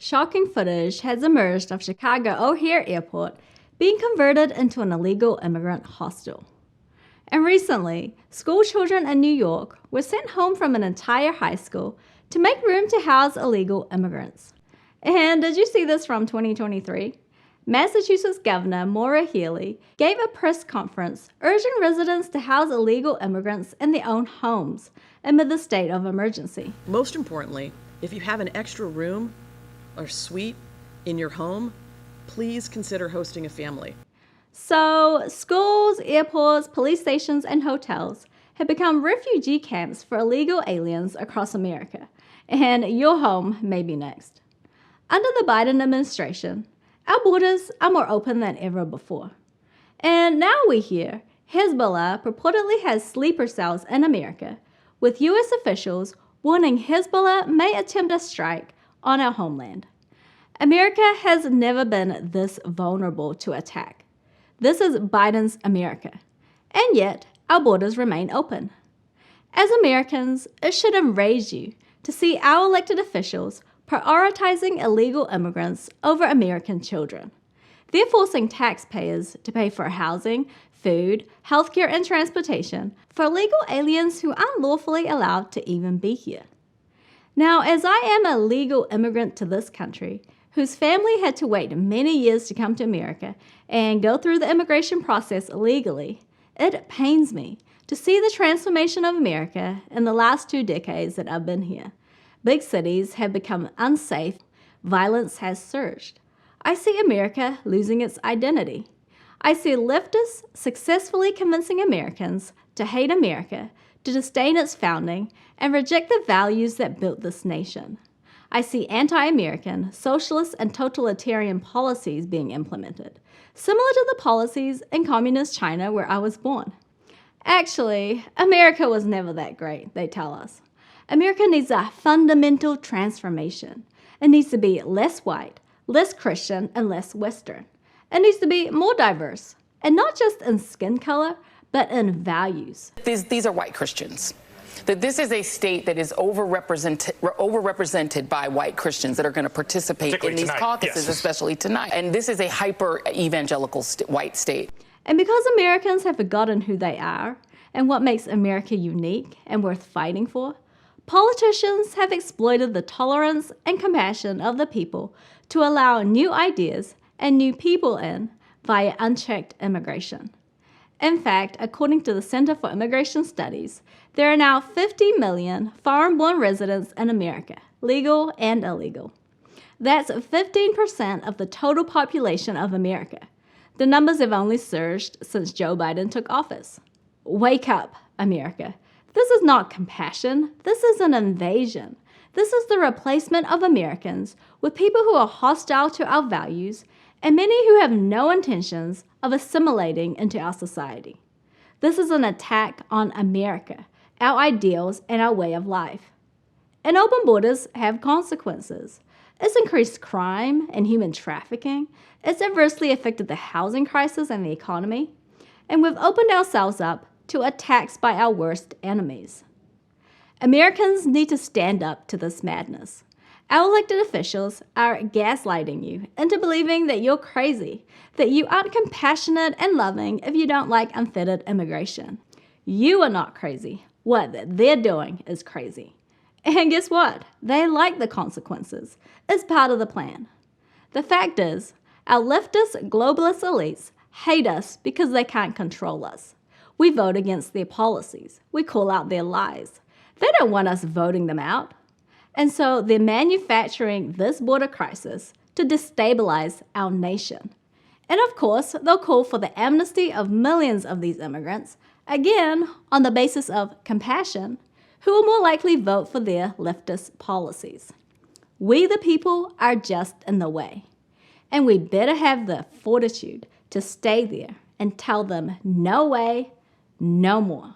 Shocking footage has emerged of Chicago O'Hare Airport being converted into an illegal immigrant hostel. And recently, school children in New York were sent home from an entire high school to make room to house illegal immigrants. And did you see this from 2023? Massachusetts Governor Maura Healey gave a press conference urging residents to house illegal immigrants in their own homes amid the state of emergency. Most importantly, if you have an extra room or suite in your home, please consider hosting a family. So, schools, airports, police stations, and hotels have become refugee camps for illegal aliens across America, and your home may be next. Under the Biden administration, our borders are more open than ever before. And now we hear Hezbollah purportedly has sleeper cells in America, with U.S. officials warning Hezbollah may attempt a strike on our homeland. America has never been this vulnerable to attack. This is Biden's America, and yet our borders remain open. As Americans, it should enrage you to see our elected officials prioritizing illegal immigrants over American children. They're forcing taxpayers to pay for housing, food, healthcare, and transportation for illegal aliens who aren't lawfully allowed to even be here. Now, as I am a legal immigrant to this country, whose family had to wait many years to come to America and go through the immigration process illegally, it pains me to see the transformation of America in the last 2 decades that I've been here. Big cities have become unsafe, violence has surged. I see America losing its identity. I see leftists successfully convincing Americans to hate America, to disdain its founding, and reject the values that built this nation. I see anti-American, socialist, and totalitarian policies being implemented, similar to the policies in communist China where I was born. Actually, America was never that great, they tell us. America needs a fundamental transformation. It needs to be less white, less Christian, and less Western. It needs to be more diverse, and not just in skin color, but in values. These are white Christians. That this is a state that is overrepresented by white Christians that are going to participate in these caucuses, yes, especially tonight. And this is a hyper-evangelical white state. And because Americans have forgotten who they are and what makes America unique and worth fighting for, politicians have exploited the tolerance and compassion of the people to allow new ideas and new people in via unchecked immigration. In fact, according to the Center for Immigration Studies, there are now 50 million foreign-born residents in America, legal and illegal. That's 15% of the total population of America. The numbers have only surged since Joe Biden took office. Wake up, America. This is not compassion. This is an invasion. This is the replacement of Americans with people who are hostile to our values and many who have no intentions of assimilating into our society. This is an attack on America, our ideals, and our way of life. And open borders have consequences. It's increased crime and human trafficking. It's adversely affected the housing crisis and the economy. And we've opened ourselves up to attacks by our worst enemies. Americans need to stand up to this madness. Our elected officials are gaslighting you into believing that you're crazy, that you aren't compassionate and loving if you don't like unfettered immigration. You are not crazy. What they're doing is crazy. And guess what? They like the consequences. It's part of the plan. The fact is, our leftist globalist elites hate us because they can't control us. We vote against their policies. We call out their lies. They don't want us voting them out. And so they're manufacturing this border crisis to destabilize our nation. And of course, they'll call for the amnesty of millions of these immigrants, again, on the basis of compassion, who will more likely vote for their leftist policies. We, the people, are just in the way. And we better have the fortitude to stay there and tell them no way, no more.